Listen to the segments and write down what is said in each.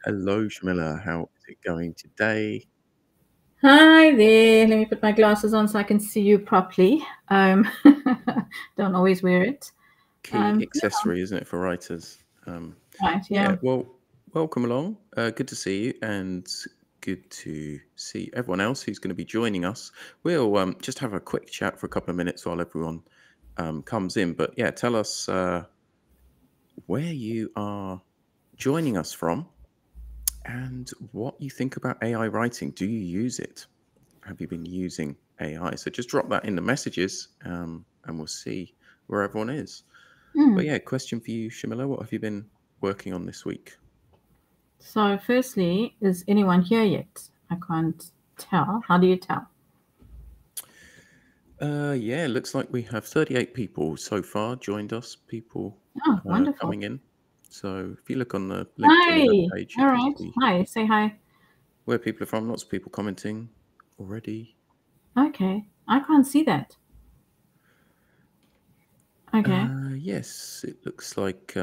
Hello, Shamila. How is it going today? Hi there. Let me put my glasses on so I can see you properly. Don't always wear it. Key Yeah, accessory, isn't it, for writers? Um, right. yeah, Yeah. well, welcome along. Good to see you, and good to see everyone else who's going to be joining us. We'll just have a quick chat for a couple of minutes while everyone comes in. But yeah, tell us where you are joining us from and what you think about AI writing. Do you use it? Have you been using AI? So just drop that in the messages, and we'll see where everyone is. But Mm. yeah, question for you, Shamila. What have you been working on this week? So, firstly, is anyone here yet? I can't tell. How do you tell? Yeah, looks like we have 38 people so far joined us, people Oh, wonderful. coming in. So if you look on the LinkedIn Hi. page, you All can right. see Hi. Say hi. where people are from. Lots of people commenting already. Okay. I can't see that. Okay. Yes, it looks like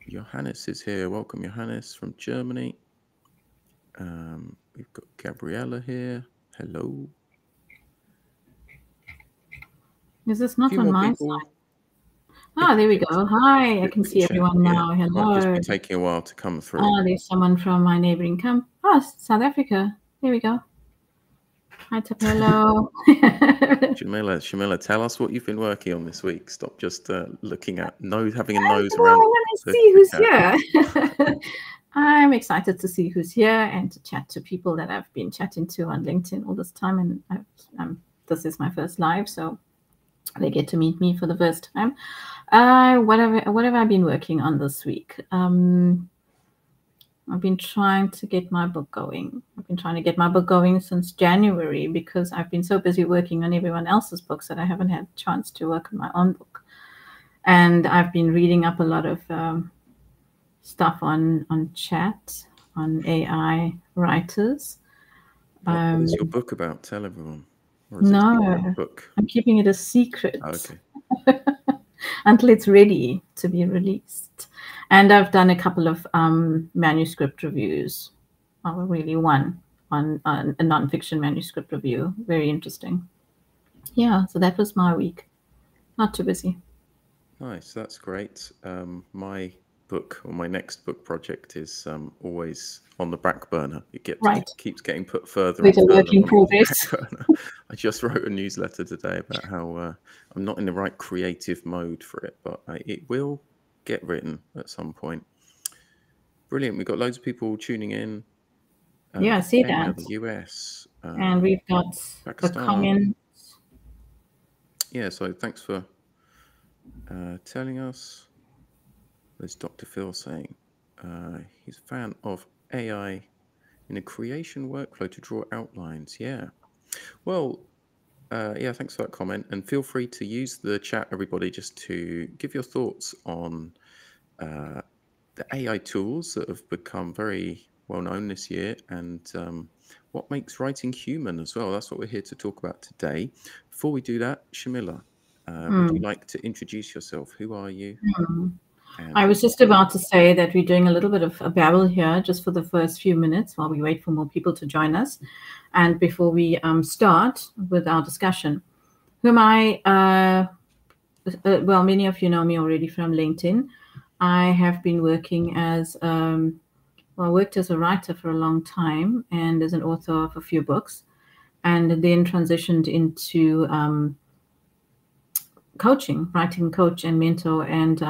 Johannes is here. Welcome, Johannes from Germany. We've got Gabriella here. Hello. Is this A not few on more my people. side? Ah, there we go. Hi. I can Bit of a see chat. everyone Yeah, now. might just Hello. be taking a while to come through. Ah, there's someone from my neighboring camp. Oh, South Africa. There we go. Hi, Tapelo. Shamila, tell us what you've been working on this week. Stop just looking at nose, having a I nose know, I around want to the, see the who's chat. here. I'm excited to see who's here and to chat to people that I've been chatting to on LinkedIn all this time. And this is my first live, so they get to meet me for the first time. What have I been working on this week? I've been trying to get my book going. I've been trying to get my book going since January because I've been so busy working on everyone else's books that I haven't had a chance to work on my own book. And I've been reading up a lot of stuff on chat, on AI writers. What is Um, your book about? Tell everyone. Or is it a secret no, book? I'm keeping it a secret Okay. until it's ready to be released. And I've done a couple of manuscript reviews. Well, really one on a nonfiction manuscript review. Very interesting. Yeah, so that was my week. Not too busy. Nice. That's great. My book or my next book project is always on the back burner. Right. Keeps getting put further and With a work further in onto the back progress. burner. I just wrote a newsletter today about how I'm not in the right creative mode for it, but it will get written at some point. Brilliant. We've got loads of people tuning in Yeah, I from see Kenya, that. the US, And we've got a Pakistan. comment. Yeah, so thanks for telling us. There's Dr. Phil saying he's a fan of AI in a creation workflow to draw outlines. Yeah. Well, yeah, thanks for that comment. And feel free to use the chat, everybody, just to give your thoughts on the AI tools that have become very well known this year and what makes writing human as well. That's what we're here to talk about today. Before we do that, Shamila, would you Hmm. like to introduce yourself? Who are you Hmm. and I what was do you just do? about to say that we're doing a little bit of a babble here just for the first few minutes while we wait for more people to join us. And before we start with our discussion, who am I? Well, many of you know me already from LinkedIn. I have been working as, well, I worked as a writer for a long time and as an author of a few books, and then transitioned into coaching, writing coach and mentor, and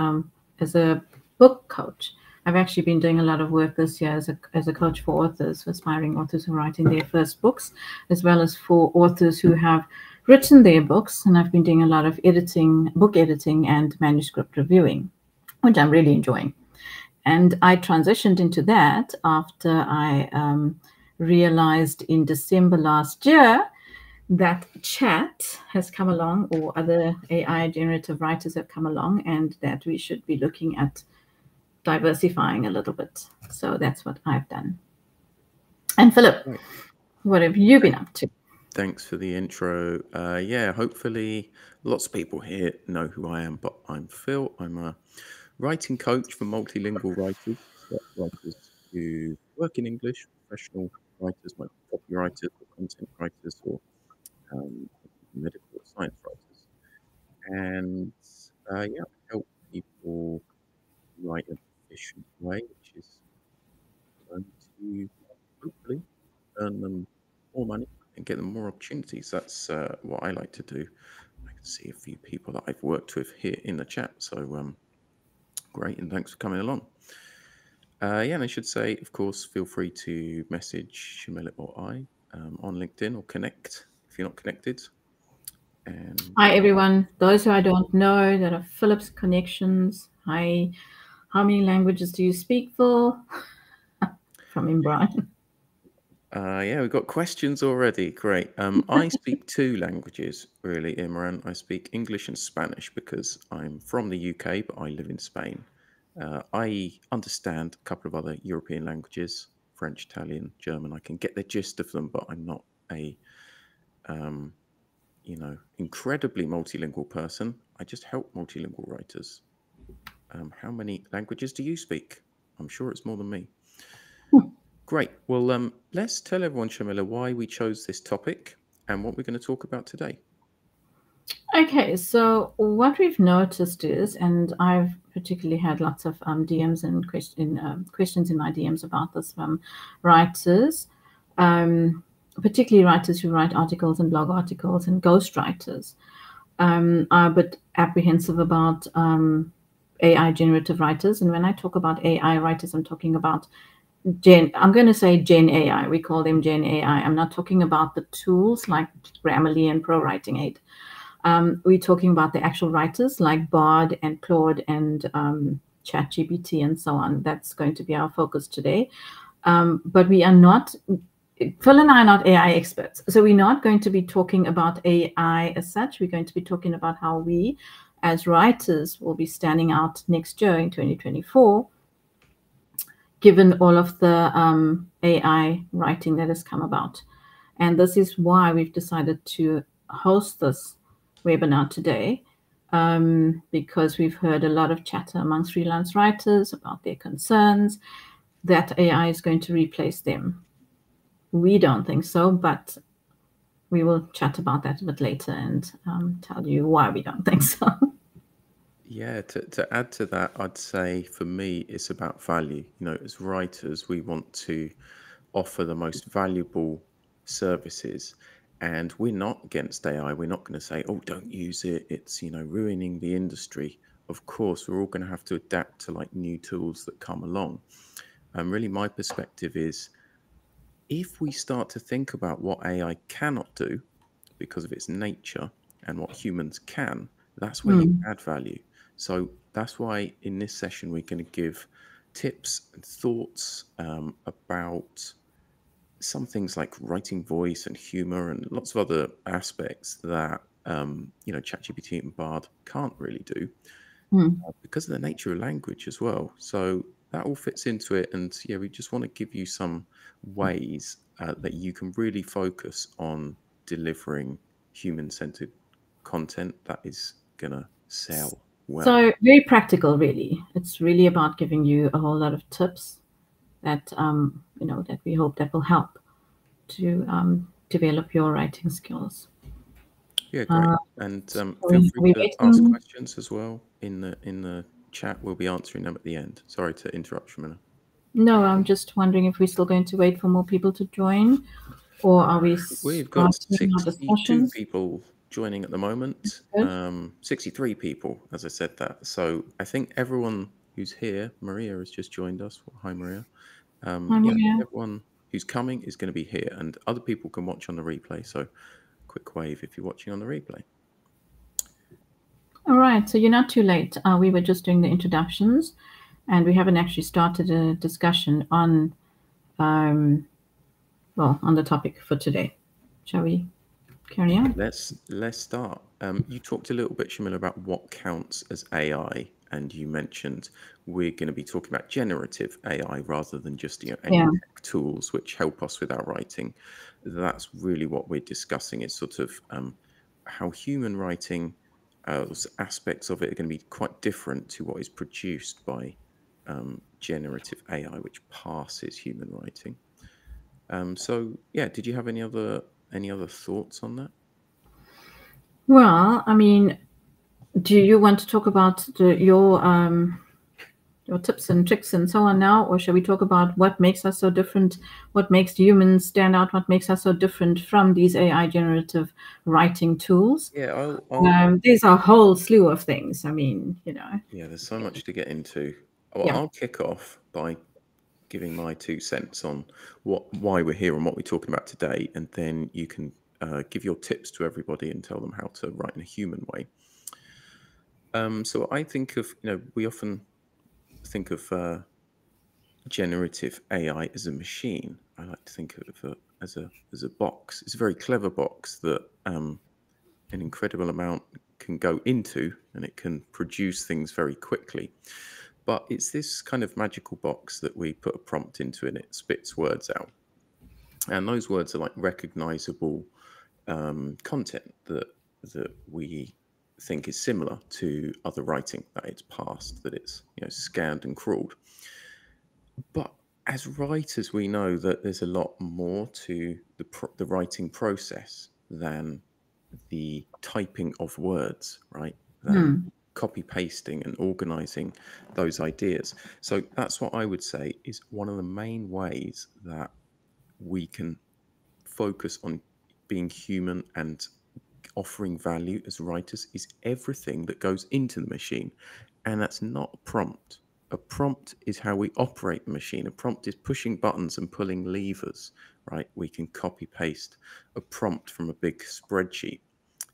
as a book coach. I've actually been doing a lot of work this year as a coach for authors, for aspiring authors who are writing their first books, as well as for authors who have written their books. And I've been doing a lot of editing, book editing, and manuscript reviewing, which I'm really enjoying. And I transitioned into that after I realized in December last year that chat has come along, or other AI generative writers have come along, and that we should be looking at diversifying a little bit. So that's what I've done. And Philip, Right. what have you been up to? Thanks for the intro. Yeah, hopefully lots of people here know who I am, but I'm Phil. I'm a writing coach for multilingual writers, writers who work in English, professional writers like copywriters or content writers or medical or science writers. And yeah, help people write in an efficient way, which is going to hopefully earn them more money and get them more opportunities. That's what I like to do. I can see a few people that I've worked with here in the chat. So great, and thanks for coming along. Yeah, and I should say, of course, feel free to message Shamila or I on LinkedIn or connect if you're not connected. And Hi, everyone. Those who I don't know that are Philip's connections. Hi. How many languages do you speak for? From Imran. yeah, we've got questions already. Great. I speak two languages, really, Imran. I speak English and Spanish because I'm from the UK, but I live in Spain. I understand a couple of other European languages, French, Italian, German. I can get the gist of them, but I'm not a, incredibly multilingual person. I just help multilingual writers. How many languages do you speak? I'm sure it's more than me. Great. Well, let's tell everyone, Shamila, why we chose this topic and what we're going to talk about today. Okay, so what we've noticed is, and I've particularly had lots of DMs and questions in my DMs about this from writers, particularly writers who write articles and blog articles and ghostwriters, are a bit apprehensive about AI generative writers. And when I talk about AI writers, I'm talking about I'm going to say Gen AI. We call them Gen AI. I'm not talking about the tools like Grammarly and Pro Writing Aid. We're talking about the actual writers like Bard and Claude and ChatGPT and so on. That's going to be our focus today. But we are not, Phil and I are not AI experts. So we're not going to be talking about AI as such. We're going to be talking about how we, as writers, will be standing out next year in 2024, given all of the AI writing that has come about. And this is why we've decided to host this webinar today, because we've heard a lot of chatter amongst freelance writers about their concerns that AI is going to replace them. We don't think so, but we will chat about that a bit later and tell you why we don't think so. Yeah, to add to that, I'd say for me, it's about value. As writers, we want to offer the most valuable services. And we're not against AI. We're not going to say, oh, don't use it. It's, ruining the industry. Of course, we're all going to have to adapt to like new tools that come along. And really, my perspective is if we start to think about what AI cannot do because of its nature and what humans can, that's where you add value. So that's why in this session, we're going to give tips and thoughts about some things like writing voice and humor and lots of other aspects that ChatGPT and Bard can't really do because of the nature of language as well. So that all fits into it, and yeah, we just want to give you some ways that you can really focus on delivering human-centered content that is gonna sell well. So very practical, really. It's really about giving you a whole lot of tips that that we hope that will help to develop your writing skills. Yeah, great. And feel free to ask questions as well in the chat. We'll be answering them at the end. Sorry to interrupt, Shamila. No, I'm just wondering if we're still going to wait for more people to join, or are we? We've got starting our 62 discussions? people joining at the moment. 63 people, as I said that. So I think everyone who's here, Maria has just joined us. Hi, Maria. Hi, Maria. Everyone who's coming is going to be here, and other people can watch on the replay. So quick wave if you're watching on the replay. All right, so you're not too late. We were just doing the introductions, and we haven't actually started a discussion on, on the topic for today. Shall we carry on? Let's start. You talked a little bit, Shamila, about what counts as AI, and you mentioned we're going to be talking about generative AI rather than just any tech tools which help us with our writing. That's really what we're discussing. Is sort of how human writing, aspects of it are going to be quite different to what is produced by generative AI, which passes human writing. So yeah, did you have any other thoughts on that? Well, I mean, do you want to talk about your tips and tricks and so on now, or shall we talk about what makes us so different, what makes humans stand out, what makes us so different from these AI generative writing tools? Yeah, I'll There's a whole slew of things. I mean, you know. yeah, there's so much to get into. Well, Yeah. I'll kick off by giving my 2 cents on why we're here and what we're talking about today, and then you can give your tips to everybody and tell them how to write in a human way. So I think of, we often think of generative AI as a machine. I like to think of it as a box. It's a very clever box that an incredible amount can go into, and it can produce things very quickly. But it's this kind of magical box that we put a prompt into, and it spits words out. And those words are like recognizable content that we think is similar to other writing that it's passed, that it's scanned and crawled. But as writers, we know that there's a lot more to the writing process than the typing of words, right? Than Hmm. copy pasting and organizing those ideas. So that's what I would say is one of the main ways that we can focus on being human and offering value as writers is everything that goes into the machine. And that's not a prompt. A prompt is how we operate the machine. A prompt is pushing buttons and pulling levers, right? We can copy paste a prompt from a big spreadsheet.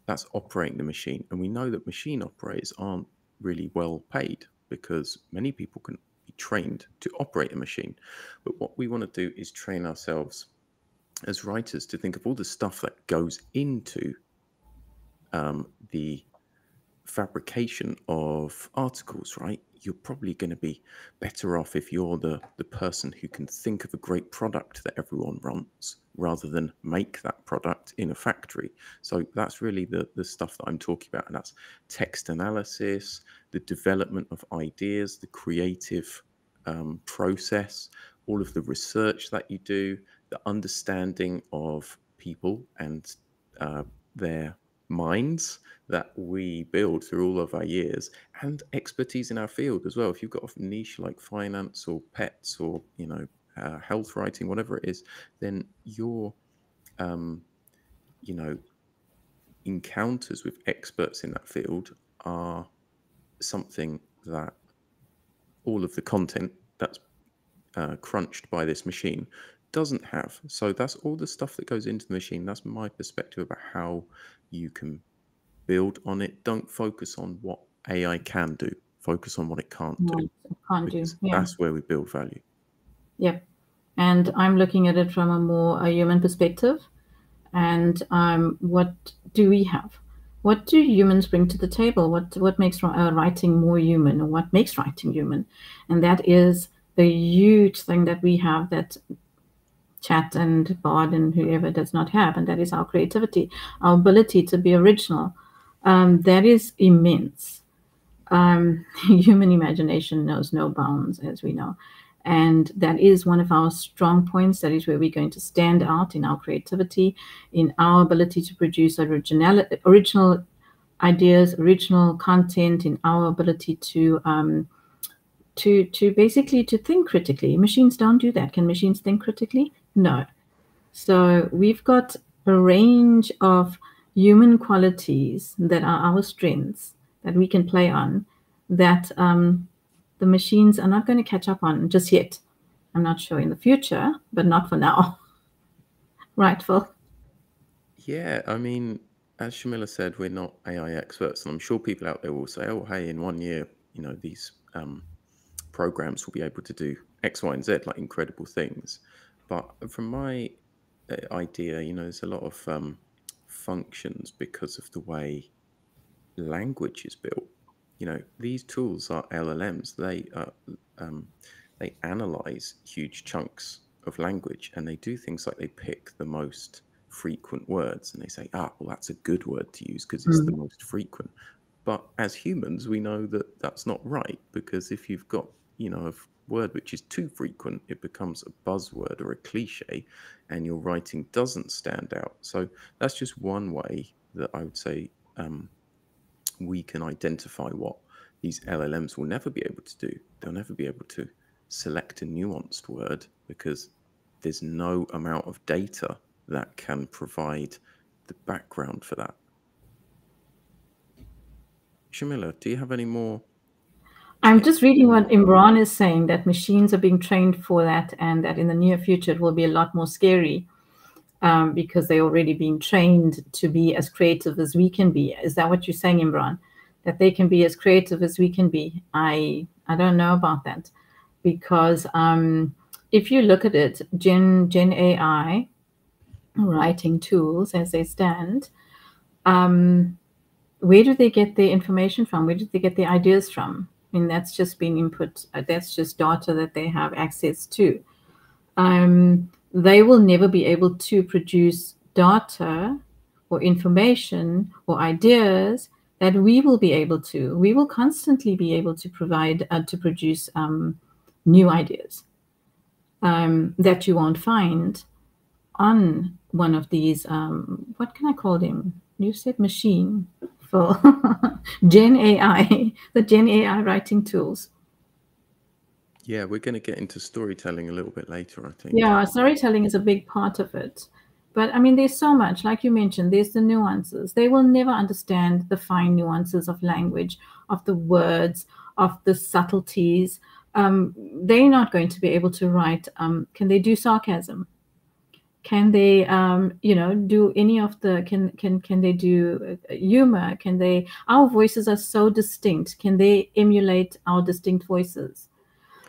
That's operating the machine. And we know that machine operators aren't really well paid because many people can be trained to operate a machine. But what we want to do is train ourselves as writers to think of all the stuff that goes into the fabrication of articles, right? You're probably going to be better off if you're the person who can think of a great product that everyone wants rather than make that product in a factory. So that's really the stuff that I'm talking about. And that's text analysis, the development of ideas, the creative process, all of the research that you do, the understanding of people and their minds that we build through all of our years, and expertise in our field as well. If you've got a niche like finance or pets or health writing, whatever it is, then your um, you know encounters with experts in that field are something that all of the content that's crunched by this machine doesn't have. So that's all the stuff that goes into the machine. That's my perspective about how you can build on it. Don't focus on what AI can do. Focus on what it can't do, Right. Can't do. because Yeah. that's where we build value. Yep. And I'm looking at it from a human perspective. And what do we have? What do humans bring to the table? What makes writing more human, or what makes writing human? And that is the huge thing that we have that chat and Bard and whoever does not have, and that is our creativity, our ability to be original. That is immense. Human imagination knows no bounds, as we know. And that is one of our strong points. That is where we're going to stand out in our creativity, in our ability to produce original ideas, original content, in our ability to basically to think critically. Machines don't do that. Can machines think critically? No. So we've got a range of human qualities that are our strengths that we can play on that the machines are not going to catch up on just yet. I'm not sure in the future, but not for now. Right, Phil? Yeah, I mean, as Shamila said, we're not AI experts, and I'm sure people out there will say, "Oh, hey, in 1 year, these programs will be able to do X, Y, and Z, like incredible things." But from my idea, there's a lot of functions because of the way language is built. These tools are LLMs. Um, they analyze huge chunks of language, and they do things like they pick the most frequent words, and they say, well, that's a good word to use because it's the Mm. most frequent. But as humans, we know that that's not right, because if you've got a word which is too frequent, it becomes a buzzword or a cliche, and your writing doesn't stand out. So that's just one way that I would say we can identify what these LLMs will never be able to do. They'll never be able to select a nuanced word because there's no amount of data that can provide the background for that. Shamila, do you have any more? I'm just reading what Imran is saying, that machines are being trained for that, and that in the near future it will be a lot more scary because they're already being trained to be as creative as we can be. Is that what you're saying, Imran? That they can be as creative as we can be? I don't know about that, because if you look at it, Gen AI writing tools as they stand, where do they get their information from? Where do they get their ideas from? I mean, that's just being input. That's just data that they have access to. They will never be able to produce data or information or ideas that we will be able to. We will constantly be able to provide, to produce new ideas that you won't find on one of these, what can I call them? You said machine for Gen AI, the Gen AI writing tools. Yeah, we're going to get into storytelling a little bit later, I think. Yeah, storytelling is a big part of it. But I mean, there's so much, like you mentioned, there's the nuances. They will never understand the fine nuances of language, of the words, of the subtleties. They're not going to be able to write. Can they do sarcasm? Can they, do any of the? Can they do humor? Can they? Our voices are so distinct. Can they emulate our distinct voices?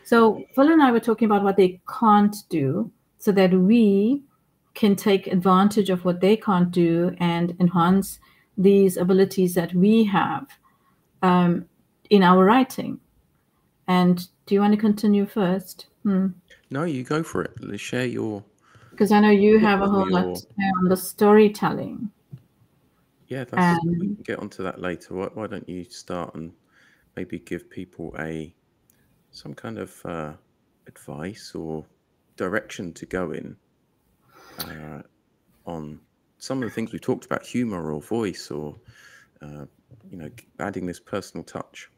So Phil and I were talking about what they can't do, so that we can take advantage of what they can't do and enhance these abilities that we have in our writing. And do you want to continue first? No, you go for it. Let's share your. Because I know you have a whole lot on the storytelling. Yeah, we can get onto that later. Why don't you start and maybe give people some kind of advice or direction to go in on some of the things we talked about, humor or voice, or adding this personal touch.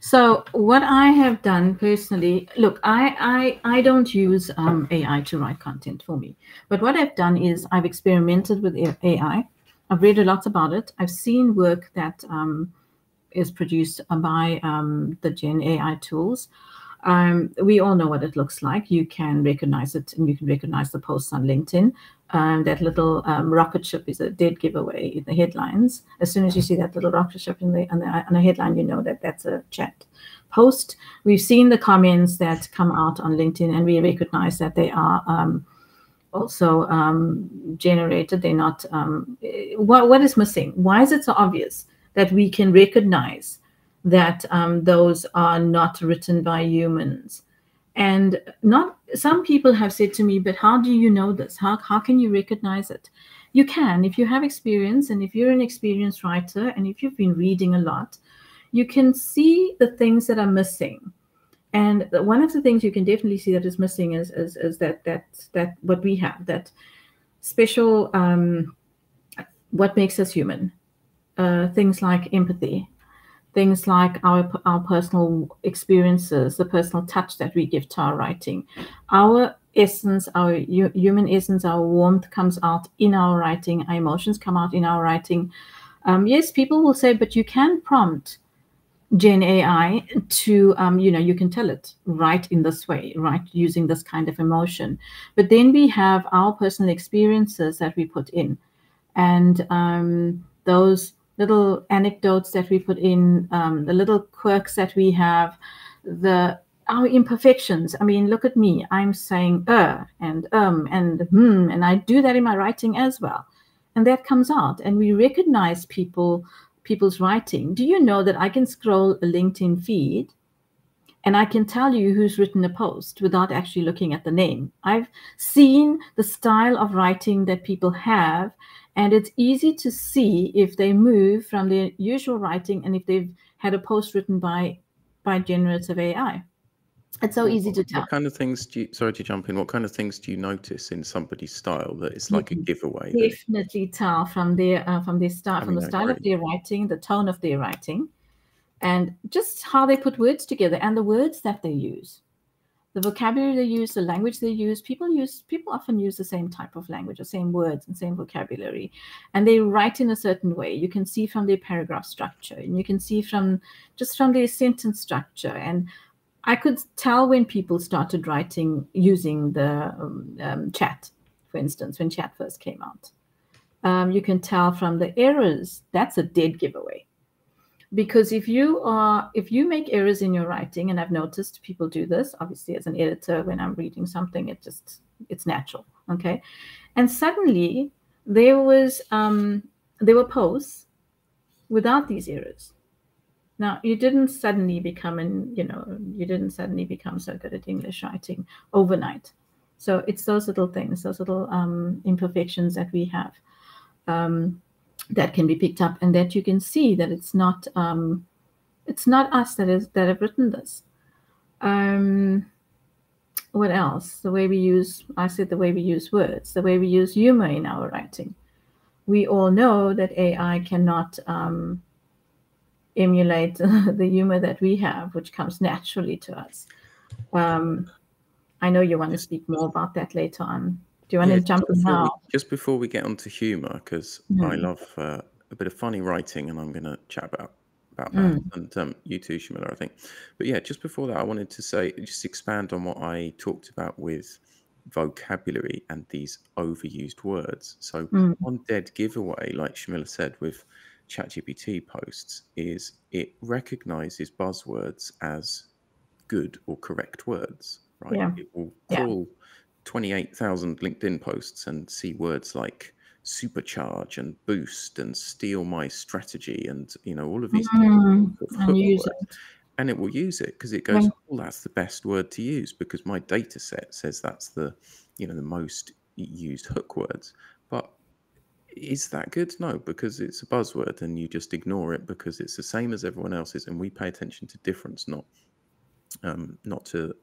So what I have done personally, look, I don't use AI to write content for me. But what I've done is I've experimented with AI. I've read a lot about it. I've seen work that is produced by the Gen AI tools. We all know what it looks like. You can recognize it, and you can recognize the posts on LinkedIn. That little rocket ship is a dead giveaway in the headlines. As soon as you see that little rocket ship on the headline, you know that that's a chat post. We've seen the comments that come out on LinkedIn, and we recognize that they are also generated. They're not. What is missing? Why is it so obvious that we can recognize that those are not written by humans? And not some people have said to me, but how do you know this? How can you recognize it? You can, if you have experience, and if you're an experienced writer, and if you've been reading a lot, you can see the things that are missing. And one of the things you can definitely see that is missing is that what we have, that special, what makes us human, things like empathy, things like our personal experiences, the personal touch that we give to our writing. Our essence, our human essence, our warmth comes out in our writing. Our emotions come out in our writing. Yes, people will say, but you can prompt Gen AI to, you can tell it, write in this way, write using this kind of emotion. But then we have our personal experiences that we put in. And those little anecdotes that we put in, the little quirks that we have, our imperfections. I mean, look at me. I'm saying and and I do that in my writing as well. And that comes out, and we recognize people's writing. Do you know that I can scroll a LinkedIn feed and I can tell you who's written a post without actually looking at the name? I've seen the style of writing that people have, and it's easy to see if they move from their usual writing and if they've had a post written by by generative AI. It's so easy to tell. What kind of things do you, sorry to jump in, what kind of things do you notice in somebody's style that it's You like a can giveaway? That definitely tell from their style, I from mean, the I style of agree. their writing, the tone of their writing, and just how they put words together and the words that they use. The vocabulary they use, the language they use. People often use the same type of language, the same words and same vocabulary, and they write in a certain way. You can see from their paragraph structure, and you can see from their sentence structure. And I could tell when people started writing using the chat, for instance, when chat first came out. You can tell from the errors. That's a dead giveaway. Because if you make errors in your writing, and I've noticed people do this, obviously as an editor, when I'm reading something, it's natural, okay? And suddenly there were posts without these errors. Now you didn't suddenly become so good at English writing overnight. So it's those little things, those little imperfections that we have. That can be picked up, and that you can see that it's not us that have written this. What else? The way we use words, the way we use humor in our writing. We all know that AI cannot emulate the humor that we have, which comes naturally to us. I know you want to speak more about that later on. Do you want to jump in now? Just before we get onto humour, because I love a bit of funny writing, and I'm going to chat about that, and you too, Shamila, I think. But yeah, just before that, I wanted to just expand on what I talked about with vocabulary and these overused words. So one dead giveaway, like Shamila said, with ChatGPT posts, is it recognizes buzzwords as good or correct words, right? Yeah. It will crawl 28,000 LinkedIn posts and see words like supercharge and boost and steal my strategy and all of these different sort of And hook use words, it. and it will use it because it goes, well, that's the best word to use because my data set says that's the the most used hook words. But is that good? No, because it's a buzzword and you just ignore it because it's the same as everyone else's, and we pay attention to difference, not to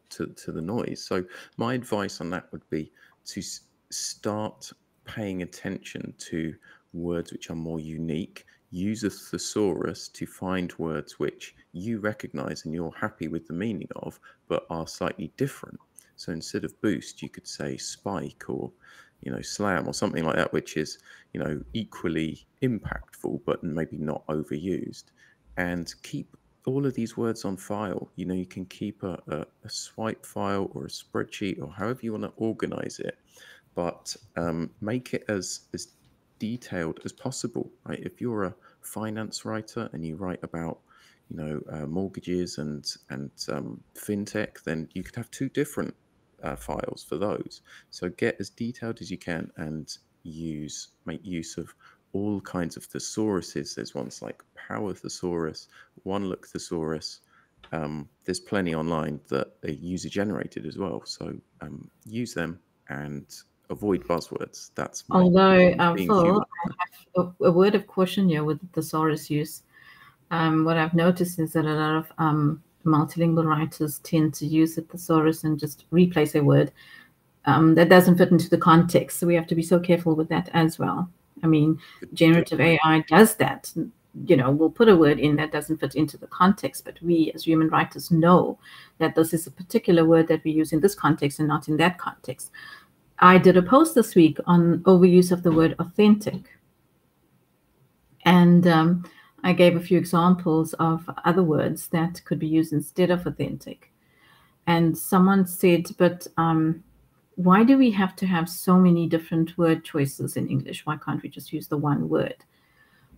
the noise. So my advice on that would be to start paying attention to words which are more unique. Use a thesaurus to find words which you recognize and you're happy with the meaning of, but are slightly different. So instead of boost, you could say spike or slam or something like that, which is equally impactful but maybe not overused. And keep all of these words on file. You can keep a swipe file or a spreadsheet or however you want to organize it, but make it as detailed as possible, right? If you're a finance writer and you write about mortgages and fintech, then you could have two different files for those. So get as detailed as you can and make use of all kinds of thesauruses. There's ones like Power Thesaurus, One Look Thesaurus. There's plenty online that are user generated as well. So use them and avoid buzzwords. That's my Although, being Phil, human. I have a word of caution here with the thesaurus use. What I've noticed is that a lot of multilingual writers tend to use the thesaurus and just replace a word that doesn't fit into the context. So we have to be so careful with that as well. I mean, generative AI does that. We'll put a word in that doesn't fit into the context, but we as human writers know that this is a particular word that we use in this context and not in that context. I did a post this week on overuse of the word authentic. And I gave a few examples of other words that could be used instead of authentic. And someone said, but why do we have to have so many different word choices in English? Why can't we just use the one word?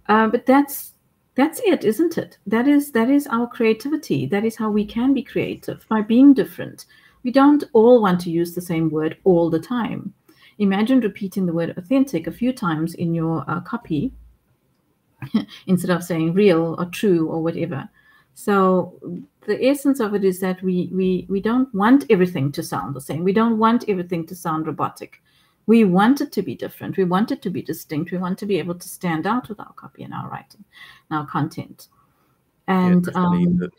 But that's it, isn't it? That is our creativity. That is how we can be creative, by being different. We don't all want to use the same word all the time. Imagine repeating the word authentic a few times in your copy instead of saying real or true or whatever. So the essence of it is that we don't want everything to sound the same. We don't want everything to sound robotic. We want it to be different. We want it to be distinct. We want to be able to stand out with our copy and our writing, and our content. And definitely.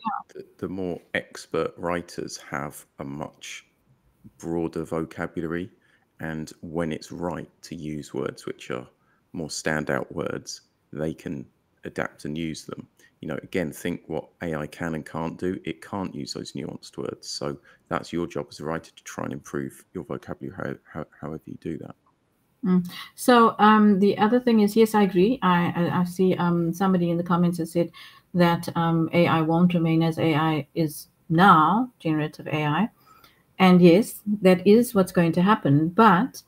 The more expert writers have a much broader vocabulary, and when it's right to use words which are more standout words, they can adapt and use them. Again, think what AI can and can't do. It can't use those nuanced words. So that's your job as a writer to try and improve your vocabulary, however you do that. So the other thing is, yes, I agree. I see somebody in the comments has said that AI won't remain as AI is now, generative AI. And yes, that is what's going to happen. But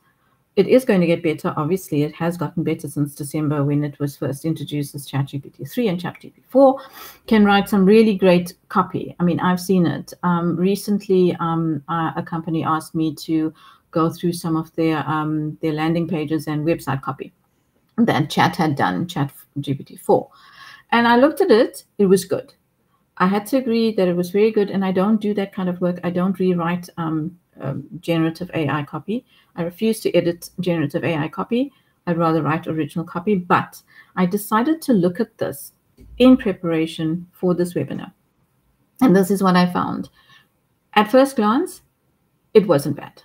it is going to get better. Obviously, it has gotten better since December when it was first introduced as ChatGPT 3, and ChatGPT 4 can write some really great copy. I mean, I've seen it. Recently, a company asked me to go through some of their landing pages and website copy that Chat had done, ChatGPT 4. And I looked at it. It was good. I had to agree that it was very good, and I don't do that kind of work. I don't rewrite generative AI copy. I refuse to edit generative AI copy. I'd rather write original copy. But I decided to look at this in preparation for this webinar. And this is what I found. At first glance, it wasn't bad.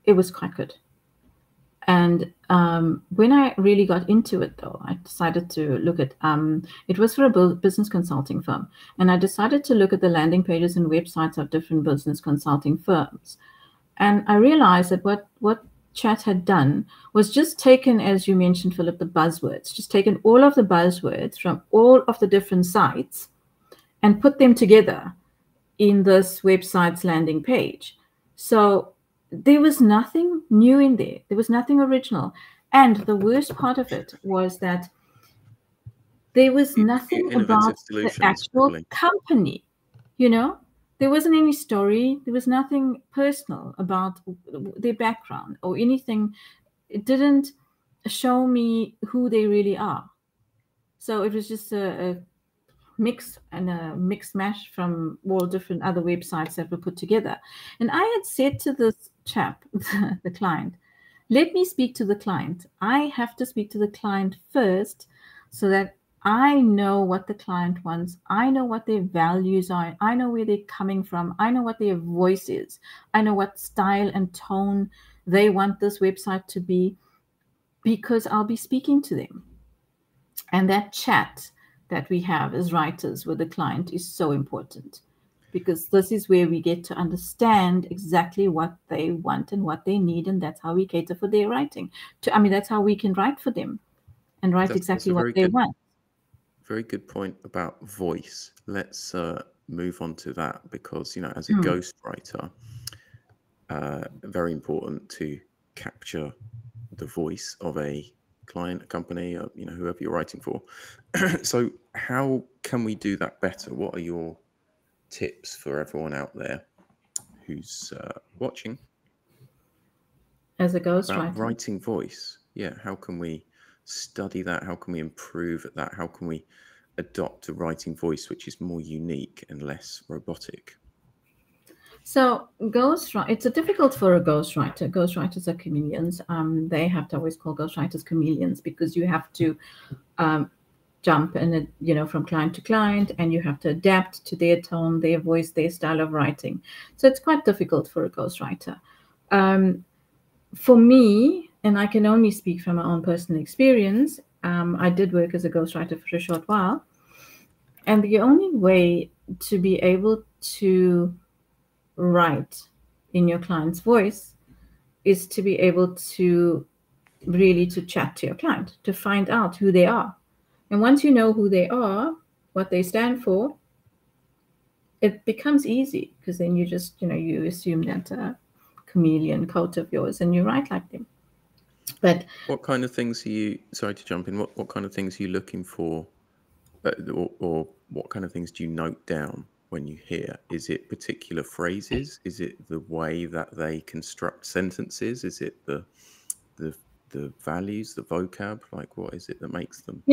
It was quite good. And when I really got into it, though, I decided to look at, it was for a business consulting firm. And I decided to look at the landing pages and websites of different business consulting firms. And I realized that what Chat had done was just taken, as you mentioned, Philip, the buzzwords, just taken all of the buzzwords from all of the different sites and put them together in this website's landing page. So there was nothing new in there. There was nothing original. And the worst part of it was that there was nothing about the actual company, There wasn't any story. There was nothing personal about their background or anything. It didn't show me who they really are. So it was just a mix and a mixed mash from all different other websites that were put together. And I had said to this chap, the client, let me speak to the client. I have to speak to the client first so that I know what the client wants. I know what their values are. I know where they're coming from. I know what their voice is. I know what style and tone they want this website to be, because I'll be speaking to them. And that chat that we have as writers with the client is so important, because this is where we get to understand exactly what they want and what they need, and that's how we cater for their writing. That's how we can write for them and write exactly what they want. Very good point about voice. Let's move on to that, because as a ghostwriter, very important to capture the voice of a client, a company, whoever you're writing for. So how can we do that better? What are your tips for everyone out there who's watching as a ghostwriter about writing voice? How can we study that? How can we improve at that? How can we adopt a writing voice which is more unique and less robotic? So it's difficult for a ghostwriter. Ghostwriters are chameleons. They have to always call ghostwriters chameleons, because you have to jump from client to client, and you have to adapt to their tone, their voice, their style of writing. So it's quite difficult for a ghostwriter. For me, and I can only speak from my own personal experience, I did work as a ghostwriter for a short while. And the only way to be able to write in your client's voice is to be able to really to chat to your client, to find out who they are. And once you know who they are, what they stand for, it becomes easy, because then you just, you assume that chameleon coat of yours and you write like them. But what kind of things are you, sorry to jump in, what kind of things are you looking for, or what kind of things do you note down when you hear? Is it particular phrases? Is it the way that they construct sentences? Is it the values, the vocab? Like, what is it that makes them?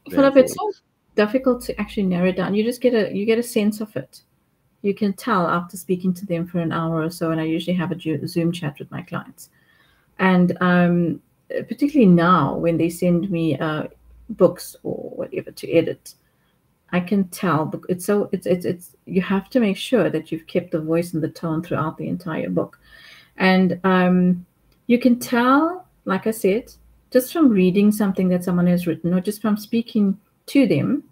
Philip, it's so difficult to actually narrow down. You just get a sense of it. You can tell after speaking to them for an hour or so, and I usually have a Zoom chat with my clients. And particularly now when they send me books or whatever to edit, I can tell. It's so it's you have to make sure that you've kept the voice and the tone throughout the entire book, and you can tell, like I said, just from reading something that someone has written or just from speaking to them.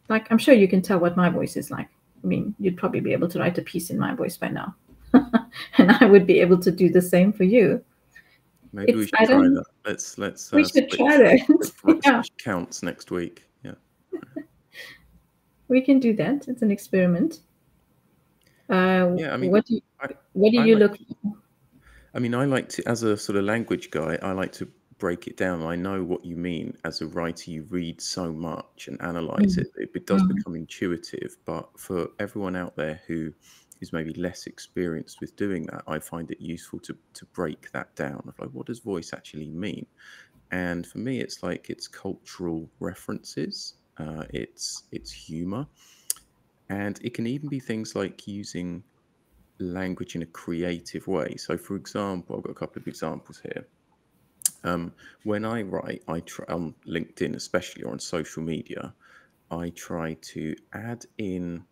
Like, I'm sure you can tell what my voice is like. I mean, you'd probably be able to write a piece in my voice by now, and I would be able to do the same for you. Maybe we It's should I try don't. that. Let's We should try switch that. Yeah, switch counts next week. Yeah. we can do that. It's an experiment. Yeah. I mean, What do you, I what do I you like. look for? I mean, I like to, as a sort of language guy, I like to break it down. I know what you mean. As a writer, you read so much and analyze Mm, it. It does mm. become intuitive. But for everyone out there who is maybe less experienced with doing that, I find it useful to break that down of like, what does voice actually mean? And for me, it's like it's cultural references. It's humor, and it can even be things like using language in a creative way. So, for example, I've got a couple of examples here. When I write, I try on LinkedIn, especially or on social media, I try to add in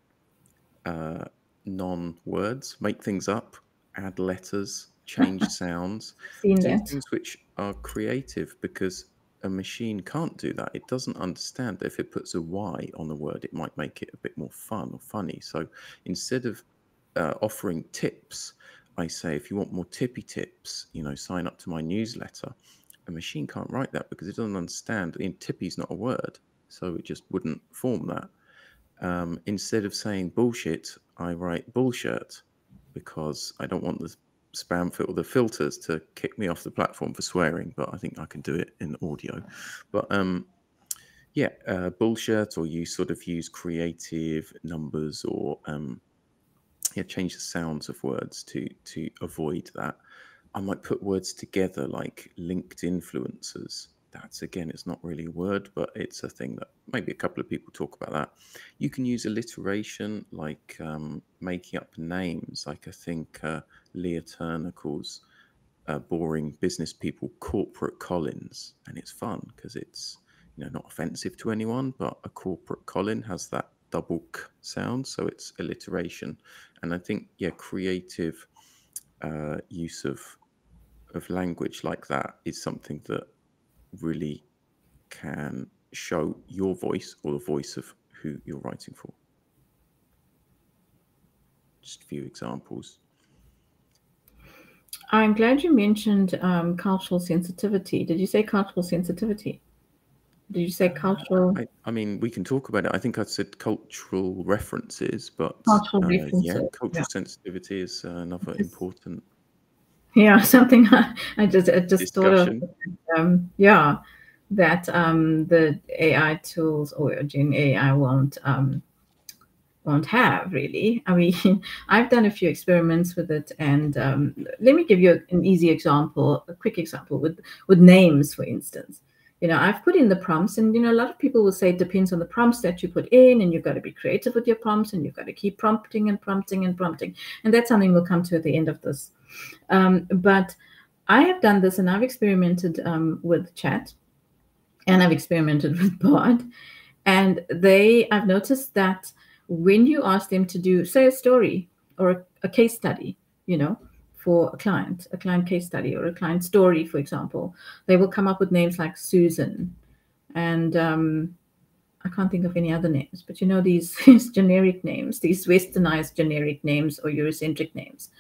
uh, non-words, make things up, add letters, change sounds, Seen do that. things which are creative because a machine can't do that. It doesn't understand that if it puts a Y on a word, it might make it a bit more fun or funny. So instead of offering tips, I say, if you want more tippy tips, sign up to my newsletter. A machine can't write that because it doesn't understand. Tippy's not a word, so it just wouldn't form that. Instead of saying bullshit, I write bullshit because I don't want the the filters to kick me off the platform for swearing, but I think I can do it in audio. But yeah, bullshit, or you sort of use creative numbers or yeah, change the sounds of words to avoid that. I might put words together like linked influencers. That's again, it's not really a word, but it's a thing that maybe a couple of people talk about that. You can use alliteration, like making up names. Like I think Leah Turner calls boring business people corporate Collins, and it's fun because it's not offensive to anyone, but a corporate Colin has that double k sound, so it's alliteration. And I think creative use of language like that is something that really can show your voice or the voice of who you're writing for. Just a few examples. I'm glad you mentioned cultural sensitivity. Did you say cultural sensitivity? Did you say cultural I mean, we can talk about it. I think I said cultural references, but cultural yeah, references? Yeah. cultural sensitivity is another Just, important yeah, something I just thought of. discussion. Yeah, that the AI tools or Gen AI won't have really. I mean, I've done a few experiments with it, and let me give you an easy example, a quick example with names, for instance. I've put in the prompts, and a lot of people will say it depends on the prompts that you put in, and you've got to be creative with your prompts, and you've got to keep prompting and prompting and prompting, and that's something we'll come to at the end of this. But I have done this, and I've experimented with chat, and I've experimented with Bard, and I've noticed that when you ask them to do, say, a story or a case study, for a client case study or a client story, for example, they will come up with names like Susan, and I can't think of any other names, but these generic names, these westernized generic names or Eurocentric names,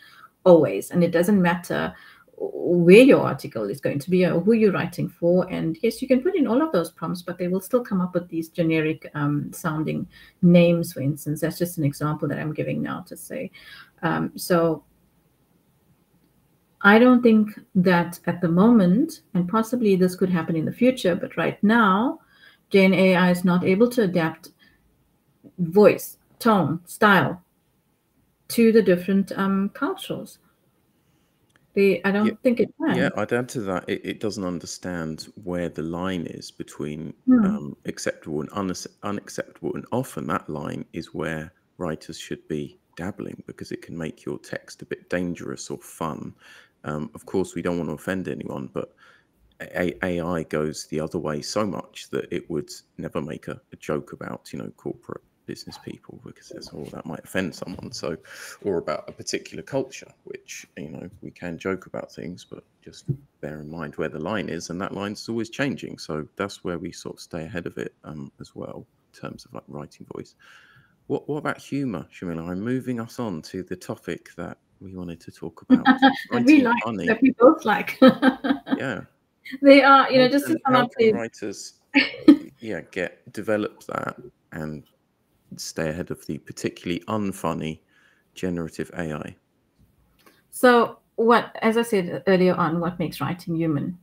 always. And it doesn't matter where your article is going to be or who you're writing for. And yes, you can put in all of those prompts, but they will still come up with these generic sounding names, for instance. That's just an example that I'm giving now to say. So I don't think that at the moment, and possibly this could happen in the future, but right now, Gen AI is not able to adapt voice, tone, style to the different cultures. I Yeah, don't think it yeah. can. I'd add to that. It doesn't understand where the line is between Hmm. acceptable and unacceptable, and often that line is where writers should be dabbling because it can make your text a bit dangerous or fun. Of course, we don't want to offend anyone, but AI goes the other way so much that it would never make a joke about, corporate business people, because there's that might offend someone. So, or about a particular culture, which we can joke about things, but just bear in mind where the line is, and that line's always changing. So that's where we sort of stay ahead of it as well, in terms of like writing voice. What about humor, Shamila? I'm moving us on to the topic that we wanted to talk about. That we like, funny. that we both like. Yeah. They are, just to sum how up can writers develop that and stay ahead of the particularly unfunny generative AI? So as I said earlier on, what makes writing human?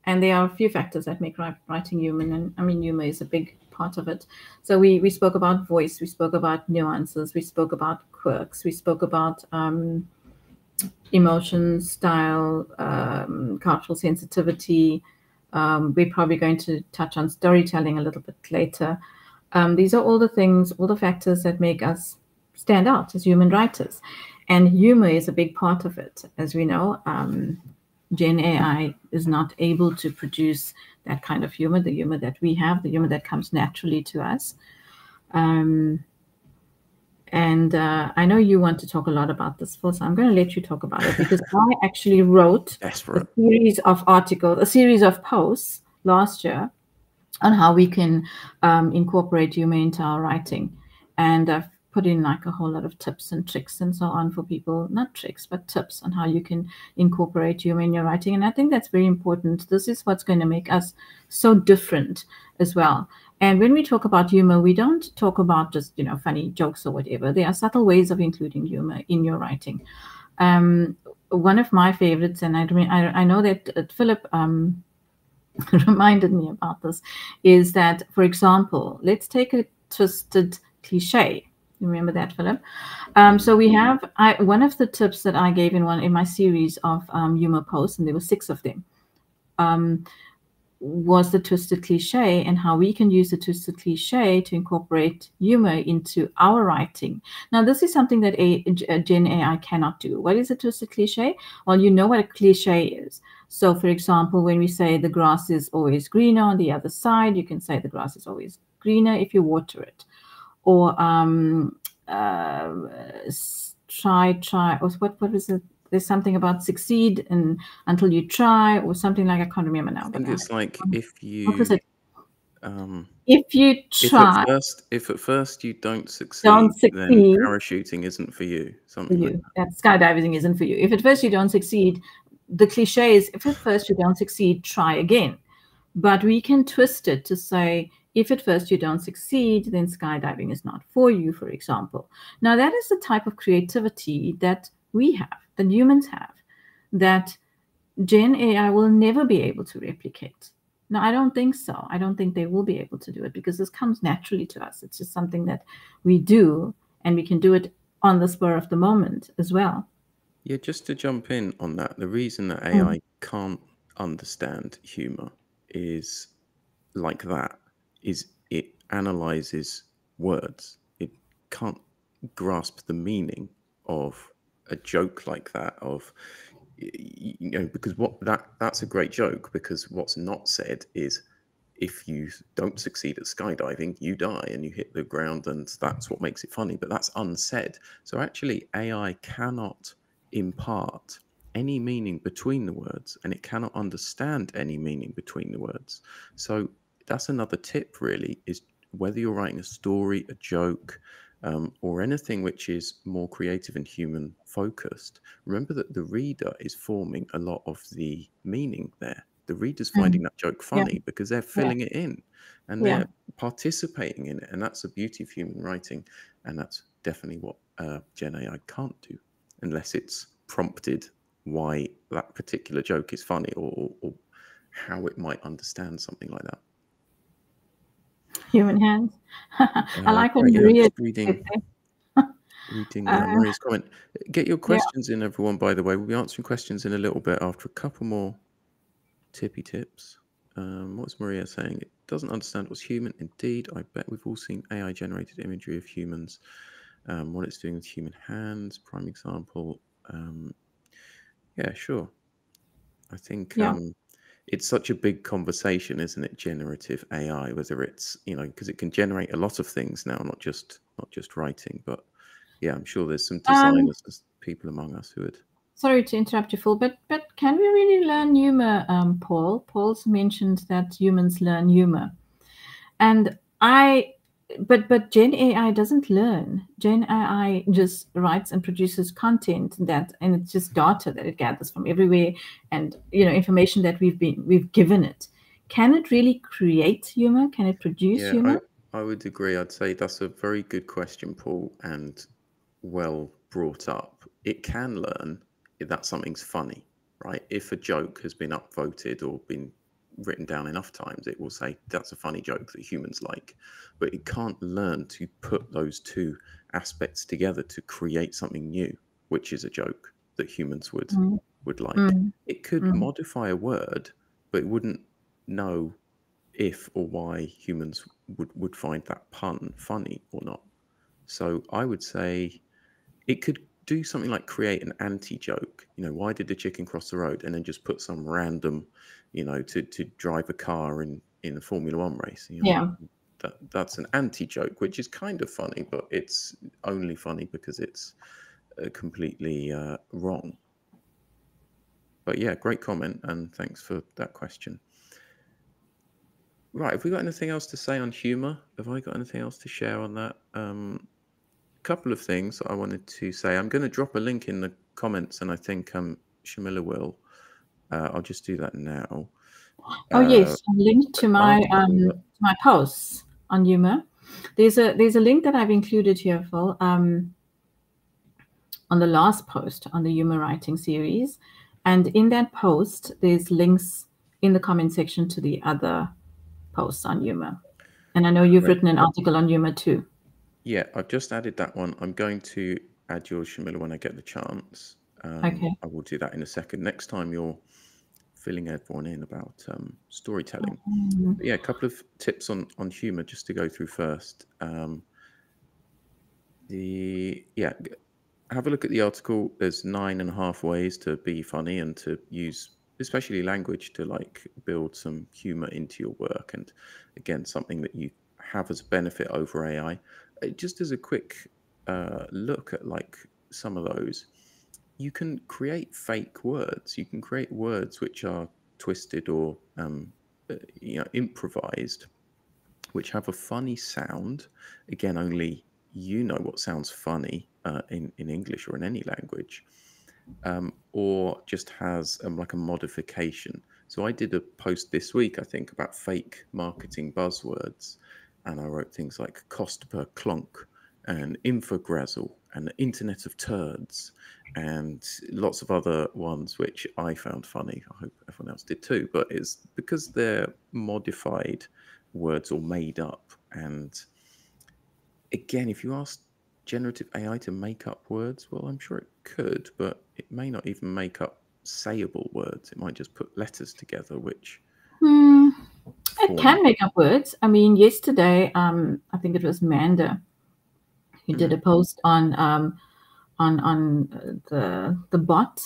And there are a few factors that make writing human. And I mean, humor is a big part of it. So we spoke about voice, we spoke about nuances, we spoke about quirks, we spoke about emotion, style, cultural sensitivity. We're probably going to touch on storytelling a little bit later. These are all the things, all the factors that make us stand out as human writers. And humor is a big part of it. As we know, Gen AI is not able to produce that kind of humor, the humor that we have, the humor that comes naturally to us. And I know you want to talk a lot about this, Phil, so I'm going to let you talk about it, because I actually wrote a series of articles, a series of posts last year on how we can incorporate humor into our writing. And I've put in like a whole lot of tips and tricks and so on for people, not tricks, but tips on how you can incorporate humor in your writing. And I think that's very important. This is what's going to make us so different as well. And when we talk about humor, we don't talk about just, funny jokes or whatever. There are subtle ways of including humor in your writing. One of my favorites, and I know that Philip reminded me about this, is that, for example, let's take a twisted cliche. You remember that, Philip? So we have one of the tips that I gave in my series of humor posts, and there were 6 of them, was the twisted cliche, and how we can use the twisted cliche to incorporate humor into our writing. Now, this is something that a Gen AI cannot do. What is a twisted cliche? Well, you know what a cliche is. So, for example, when we say the grass is always greener on the other side, you can say the grass is always greener if you water it. Or try, or what is it? There's something about succeed and until you try, or something like, I can't remember now. I think it's like if you what was it? try, if at first you don't succeed, then parachuting isn't for you. Something like that. Skydiving isn't for you. If at first you don't succeed, the cliche is, if at first you don't succeed, try again. But we can twist it to say, if at first you don't succeed, then skydiving is not for you, for example. Now, that is the type of creativity that we have, that humans have, that Gen AI will never be able to replicate. No, I don't think so. I don't think they will be able to do it, because this comes naturally to us. It's just something that we do, and we can do it on the spur of the moment as well. Yeah, just to jump in on that, the reason that AI can't understand humor is like that, is it analyzes words. It can't grasp the meaning of a joke like that, because that's a great joke, because what's not said is, if you don't succeed at skydiving, you die and you hit the ground, and that's what makes it funny. But that's unsaid. So actually, AI cannot impart any meaning between the words, and it cannot understand any meaning between the words. So that's another tip, really, is whether you're writing a story, a joke, or anything which is more creative and human focused, remember that the reader is forming a lot of the meaning there. The reader's finding that joke funny because they're filling it in, and they're participating in it. And that's the beauty of human writing. And that's definitely what Gen AI can't do, unless it's prompted why that particular joke is funny, or how it might understand something like that. Human hands. I like when Maria reading Maria's comment. Get your questions in, everyone, by the way. We'll be answering questions in a little bit after a couple more tippy tips. What's Maria saying? It doesn't understand what's human. Indeed, I bet we've all seen AI generated imagery of humans. What it's doing with human hands, prime example. Yeah, sure. I think it's such a big conversation, isn't it? Generative AI, whether it's, because it can generate a lot of things now, not just writing, but yeah, I'm sure there's some Um, designers, there's people among us who would. Sorry to interrupt you, Phil, but can we really learn humor, Paul? Paul's mentioned that humans learn humor, and but Gen AI doesn't learn. Gen AI just writes and produces content and it's just data that it gathers from everywhere, and information that we've given it. Can it really create humor? Can it produce Yeah, I humor? I would agree. I'd say that's a very good question, Paul, and well brought up. It can learn if that something's funny, right? If a joke has been upvoted or been written down enough times, it will say that's a funny joke that humans like. But it can't learn to put those two aspects together to create something new, which is a joke that humans Mm, would like. mm, It could mm. modify a word, but it wouldn't know if or why humans would find that pun funny or not. So I would say it could do something like create an anti-joke. Why did the chicken cross the road? And then just put some random, to drive a car in a Formula One race. Yeah. That's an anti-joke, which is kind of funny, but it's only funny because it's completely wrong. But yeah, great comment, and thanks for that question. Right, have we got anything else to say on humor? Have I got anything else to share on that? Couple of things that I wanted to say. I'm going to drop a link in the comments, and I think Shamila will. I'll just do that now. Oh Uh, yes, a link an to my article that, my posts on humor. There's a link that I've included here, Phil, on the last post on the humor writing series, and in that post there's links in the comment section to the other posts on humor. And I know you've great. written an article on humor too. Yeah, I've just added that one. I'm going to add yours, Shamila, when I get the chance. Okay. I will do that in a second. Next time you're filling everyone in about storytelling. Mm, But yeah, a couple of tips on humor just to go through first. Have a look at the article. There's 9.5 ways to be funny and to use especially language to like build some humor into your work, and again something that you have as a benefit over AI. Just as a quick look at like some of those, you can create fake words. You can create words which are twisted or improvised, which have a funny sound. Again, only you know what sounds funny in English or in any language, or just has like a modification. So I did a post this week, I think, about fake marketing buzzwords, and I wrote things like cost per clonk and infograzzle and the internet of turds and lots of other ones which I found funny. I hope everyone else did too, but it's because they're modified words or made up. And again, if you ask generative AI to make up words, well, I'm sure it could, but it may not even make up sayable words. It might just put letters together, which hmm, it form. can make up words. I mean, yesterday, I think it was Manda who did Mhm. a post on the bot,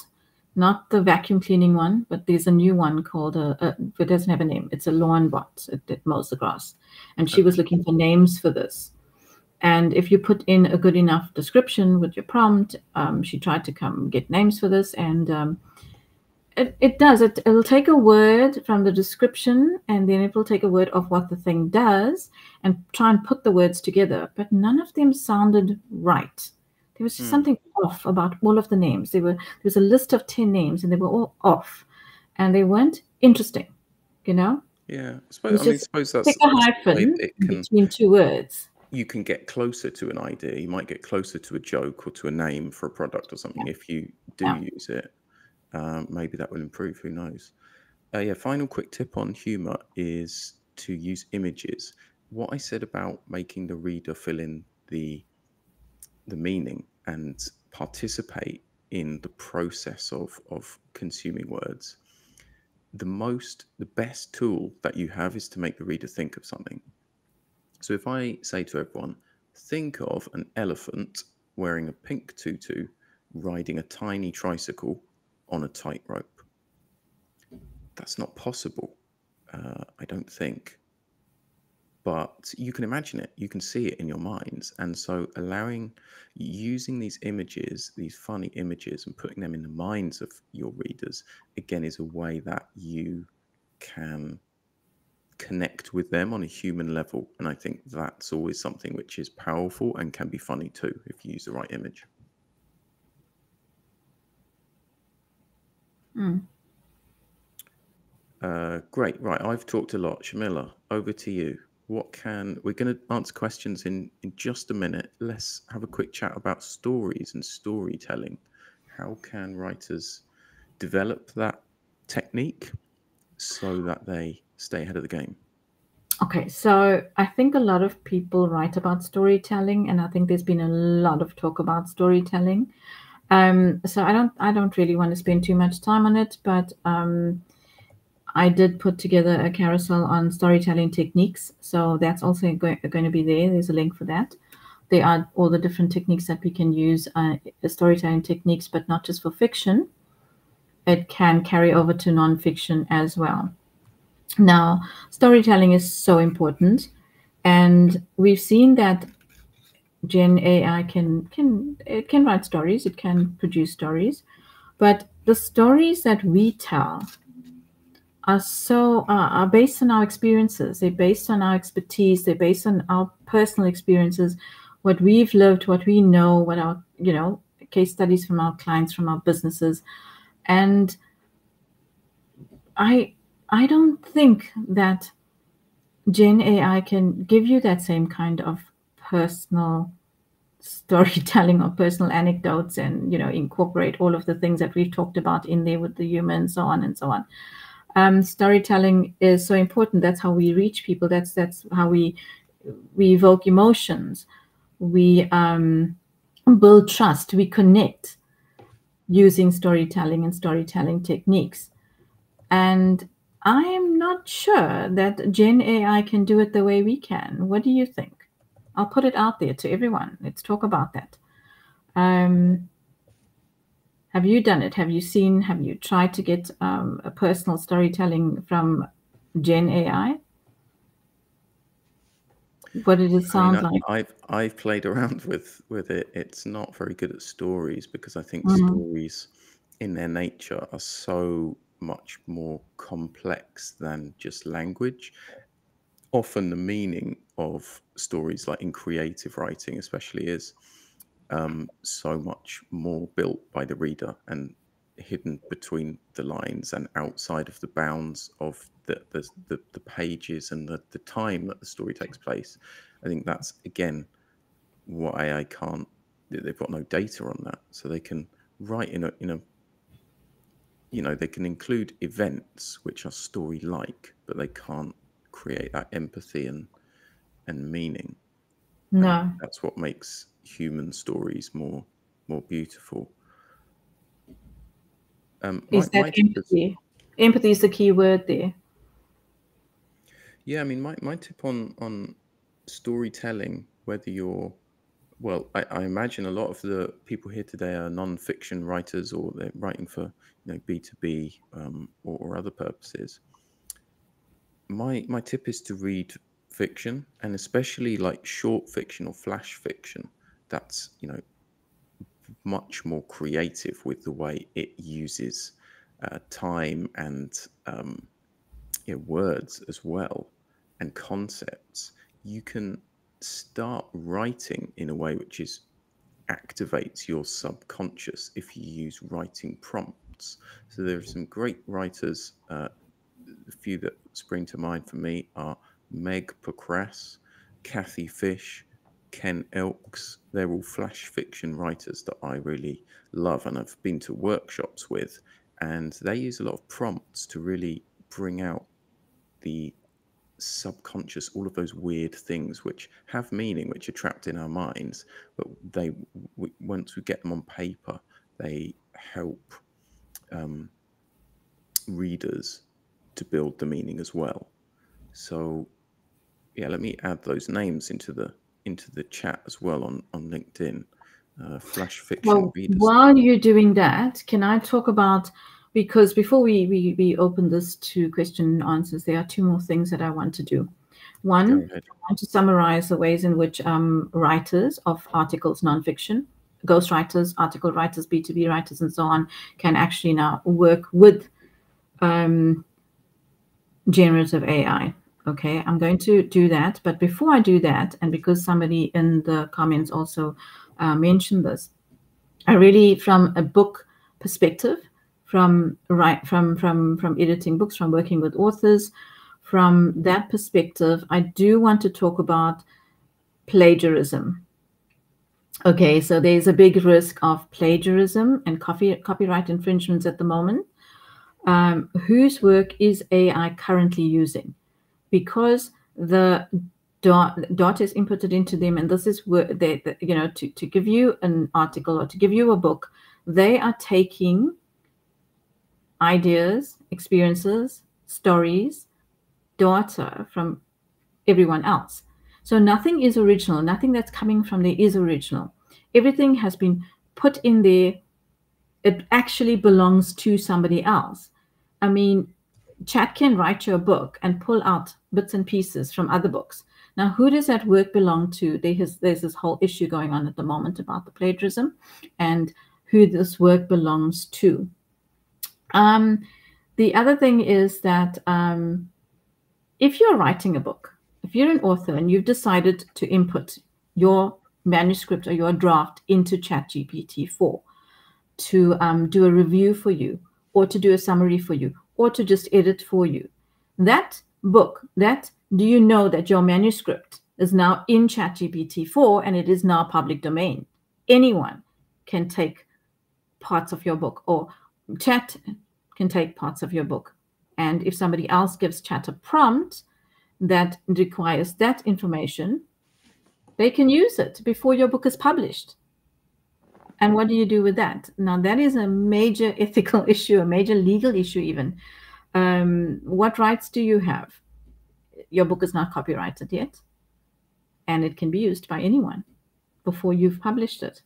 not the vacuum cleaning one, but there's a new one called it doesn't have a name. It's a lawn bot. It mows the grass, and she Okay. was looking for names for this. And if you put in a good enough description with your prompt, she tried to come get names for this, and it does. It'll take a word from the description, and then it will take a word of what the thing does, and try and put the words together. But none of them sounded right. There was just Hmm. something off about all of the names. There was a list of 10 names, and they were all off, and they weren't interesting. You know, Yeah. it was I mean, just suppose pick a that's the way that hyphen it can. between two words. You can get closer to an idea. You might get closer to a joke or to a name for a product or Yeah, something if you do yeah. use it. Maybe that will improve. Who knows? Yeah. Final quick tip on humor is to use images. What I said about making the reader fill in the meaning and participate in the process of consuming words. The best tool that you have is to make the reader think of something. So if I say to everyone, think of an elephant wearing a pink tutu riding a tiny tricycle on a tightrope, that's not possible. I don't think. But you can imagine it, you can see it in your minds. And so using these images, these funny images, and putting them in the minds of your readers, again, is a way that you can connect with them on a human level. And I think that's always something which is powerful and can be funny too, if you use the right image. Great. Right. I've talked a lot. Shamila, over to you. We're going to answer questions in just a minute. Let's have a quick chat about stories and storytelling. How can writers develop that technique so that they stay ahead of the game? Okay, so I think a lot of people write about storytelling, and I think there's been a lot of talk about storytelling. So I don't really want to spend too much time on it, but I did put together a carousel on storytelling techniques, so that's also going to be there. There's a link for that. There are all the different techniques that we can use, storytelling techniques, but not just for fiction. It can carry over to nonfiction as well. Now, storytelling is so important, and we've seen that Gen AI can write stories, it can produce stories, but the stories that we tell are based on our experiences. They're based on our expertise. They're based on our personal experiences, what we've lived, what we know, what our case studies from our clients, from our businesses, and I don't think that Gen AI can give you that same kind of personal storytelling or personal anecdotes and incorporate all of the things that we've talked about in there with the humor and so on and so on. Storytelling is so important. That's how we reach people. That's how we evoke emotions. We build trust. We connect using storytelling and storytelling techniques. And I am not sure that Gen AI can do it the way we can. What do you think? I'll put it out there to everyone. Let's talk about that. Have you done it? Have you tried to get a personal storytelling from Gen AI? What did it sound like? I've played around with it. It's not very good at stories because I think Mm, stories in their nature are so much more complex than just language. Often the meaning of stories, like in creative writing especially, is so much more built by the reader and hidden between the lines and outside of the bounds of the pages and the time that the story takes place. I think that's, again, what AI can't. They've got no data on that, so they can write in a they can include events which are story-like, but they can't create that empathy and meaning. And no. that's what makes human stories more beautiful. Is that My tip is, empathy? Empathy is the key word there. yeah, I mean, my tip on storytelling, whether you're, well, I imagine a lot of the people here today are non-fiction writers, or they're writing for B2B or other purposes. My tip is to read fiction, and especially like short fiction or flash fiction. That's much more creative with the way it uses time and words as well, and concepts. You can start writing in a way which activates your subconscious if you use writing prompts. So there are some great writers. The few that spring to mind for me are Meg Pocrass, Kathy Fish, Ken Elks. They're all flash fiction writers that I really love and I've been to workshops with. And they use a lot of prompts to really bring out the subconscious, all of those weird things which have meaning, which are trapped in our minds, but once we get them on paper, they help readers to build the meaning as well. So yeah, let me add those names into the chat as well on LinkedIn. Flash fiction Well, readers. while you're doing that, can I talk about because before we open this to question and answers, there are two more things that I want to do. One, Go ahead. I want to summarize the ways in which writers of articles, nonfiction, ghostwriters, article writers, B2B writers, and so on, can actually now work with generative AI. Okay, I'm going to do that. But before I do that, and because somebody in the comments also mentioned this, I really, from a book perspective, from editing books, from working with authors, from that perspective, I do want to talk about plagiarism. Okay, so there's a big risk of plagiarism and copyright infringements at the moment. Whose work is AI currently using? Because the data is inputted into them, and this is where they, you know, to give you an article or to give you a book, they are taking ideas, experiences, stories, data from everyone else. So nothing is original. Nothing that's coming from there is original. Everything has been put in there. It actually belongs to somebody else. I mean, Chat can write you a book and pull out bits and pieces from other books. Now, who does that work belong to? There's this whole issue going on at the moment about the plagiarism and who this work belongs to. The other thing is that if you're writing a book, if you're an author and you've decided to input your manuscript or your draft into ChatGPT-4 to do a review for you, or to do a summary for you, or to just edit for you, that book, do you know that your manuscript is now in ChatGPT-4 and it is now public domain? Anyone can take parts of your book, or Chat can take parts of your book. And if somebody else gives Chat a prompt that requires that information, they can use it before your book is published. And what do you do with that? Now, that is a major ethical issue, a major legal issue even. What rights do you have? Your book is not copyrighted yet, and it can be used by anyone before you've published it.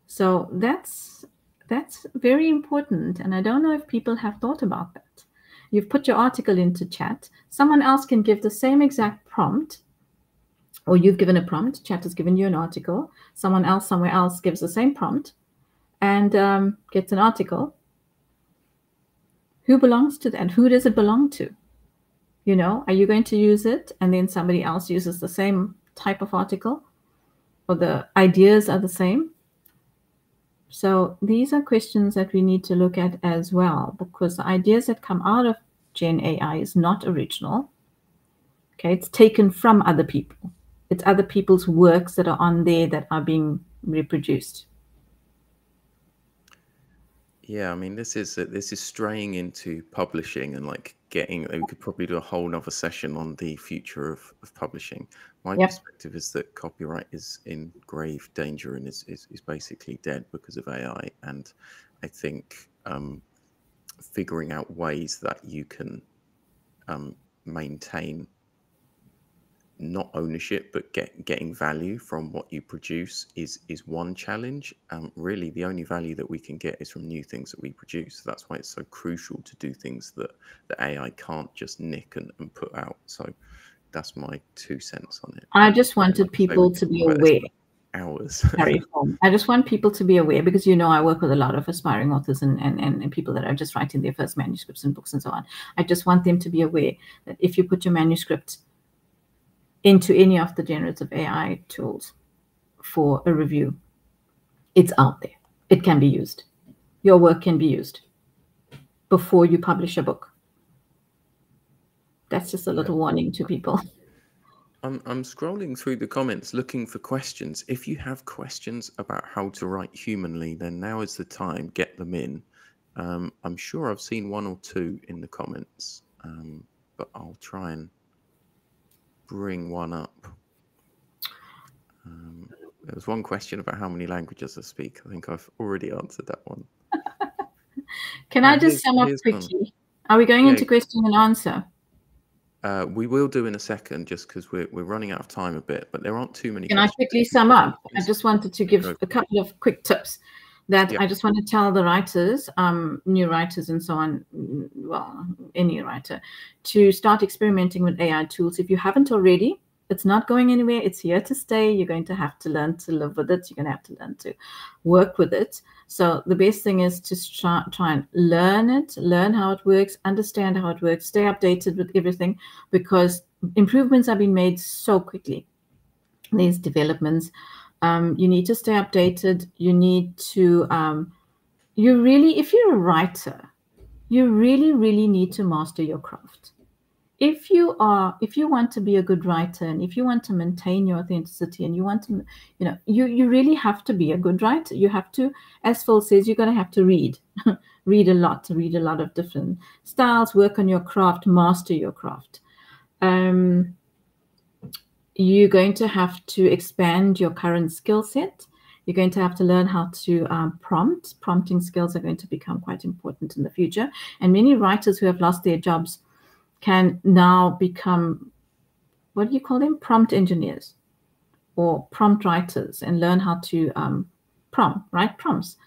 So that's very important, and I don't know if people have thought about that. You've put your article into Chat. Someone else can give the same exact prompt, or you've given a prompt. Chat has given you an article. Someone else somewhere else gives the same prompt and gets an article. Who belongs to that? Who does it belong to? You know, are you going to use it and then somebody else uses the same type of article, or the ideas are the same? So these are questions that we need to look at as well, because the ideas that come out of Gen AI is not original. Okay, it's taken from other people. It's other people's works that are on there that are being reproduced. Yeah, I mean, this is straying into publishing and like getting. We could probably do a whole nother session on the future of publishing. My perspective is that copyright is in grave danger and is basically dead because of AI. And I think figuring out ways that you can maintain not ownership but getting value from what you produce is one challenge. Really the only value that we can get is from new things that we produce. That's why it's so crucial to do things that the AI can't just nick and put out. So that's my 2 cents on it. I just wanted people to be aware. Hours. I just want people to be aware, because, you know, I work with a lot of aspiring authors and people that are just writing their first manuscripts and books and so on. I just want them to be aware that if you put your manuscript into any of the generative AI tools for a review, it's out there. It can be used. Your work can be used before you publish a book. That's just a little warning to people. I'm scrolling through the comments looking for questions. If you have questions about how to write humanly, then now is the time. Get them in. I'm sure I've seen 1 or 2 in the comments, but I'll try and bring one up. There was one question about how many languages I speak. I think I've already answered that one. Can I just sum up quickly? Are we going into question and answer? We will do in a second, just because we're running out of time a bit, but there aren't too many questions. Can I quickly sum up? I just wanted to give a couple of quick tips. that Yeah. I just want to tell the writers, new writers and so on, well, any writer, to start experimenting with AI tools. If you haven't already, it's not going anywhere. It's here to stay. You're going to have to learn to live with it. You're going to have to learn to work with it. So the best thing is to try and learn it, learn how it works, understand how it works, stay updated with everything, because improvements are being made so quickly. These developments, you need to stay updated. You need to, you really, if you're a writer, you really, really need to master your craft. If you want to be a good writer, and if you want to maintain your authenticity, and you want to, you really have to be a good writer. You have to, as Phil says, you're going to have to read, read a lot of different styles, work on your craft, master your craft. You're going to have to expand your current skill set. You're going to have to learn how to prompt. Prompting skills are going to become quite important in the future. And many writers who have lost their jobs can now become, what do you call them? Prompt engineers or prompt writers, and learn how to write prompts.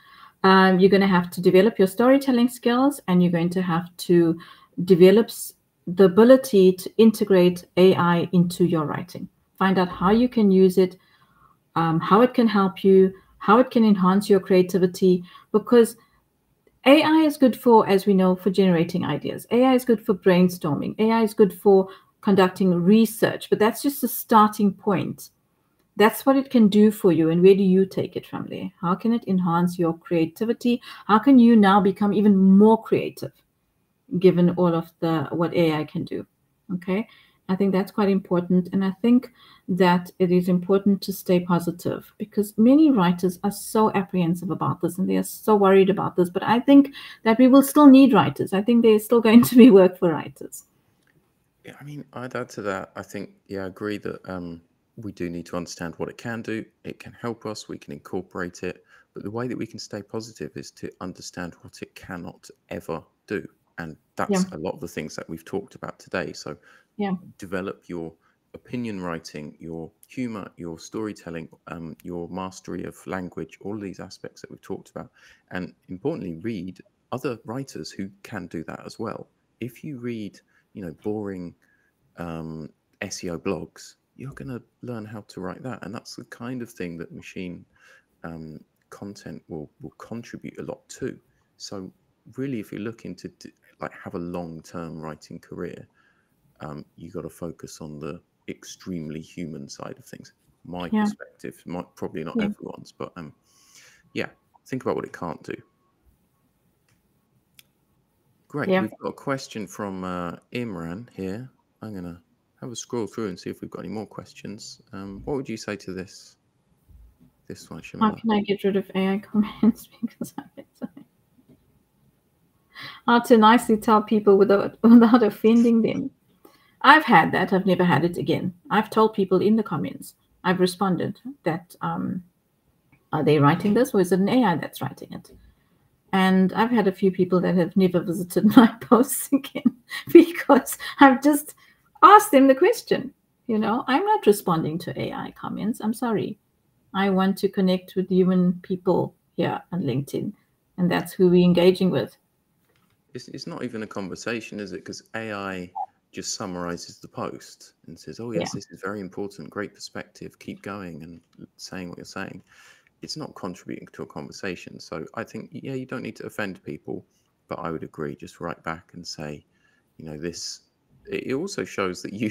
You're going to have to develop your storytelling skills, and you're going to have to develop the ability to integrate AI into your writing. Find out how you can use it, how it can help you, how it can enhance your creativity, because AI is good for, as we know, for generating ideas. AI is good for brainstorming. AI is good for conducting research, but that's just a starting point. That's what it can do for you. And where do you take it from there? How can it enhance your creativity? How can you now become even more creative, given all of what AI can do? Okay. I think that's quite important. And I think that it is important to stay positive, because many writers are so apprehensive about this, and they are so worried about this. But I think that we will still need writers. I think there's still going to be work for writers. Yeah, I mean, I'd add to that. I think, I agree that we do need to understand what it can do. It can help us. We can incorporate it. But the way that we can stay positive is to understand what it cannot ever do. And that's Yeah. a lot of the things that we've talked about today. So Yeah. develop your opinion writing, your humor, your storytelling, your mastery of language, all of these aspects that we've talked about. And importantly, read other writers who can do that as well. If you read, boring SEO blogs, you're going to learn how to write that. And that's the kind of thing that machine content will contribute a lot to. So really, if you're looking to have a long-term writing career, you got to focus on the extremely human side of things. My Yeah. perspective, probably not Yeah. everyone's, but think about what it can't do. Great. Yeah. We've got a question from Imran here. I'm going to have a scroll through and see if we've got any more questions. What would you say to this one, How Shamila? can I get rid of AI comments? Because I get so how to nicely tell people without offending them. I've had that. I've never had it again. I've told people in the comments, I've responded that, are they writing this, or is it an AI that's writing it? And I've had a few people that have never visited my posts again, because I've just asked them the question. I'm not responding to AI comments. I'm sorry. I want to connect with human people here on LinkedIn, and that's who we're engaging with. It's not even a conversation, is it? Because AI just summarizes the post and says, oh, Yeah. yes, this is very important, great perspective, keep going and saying what you're saying. It's not contributing to a conversation. So I think, you don't need to offend people, but I would agree, just write back and say, this. It also shows that you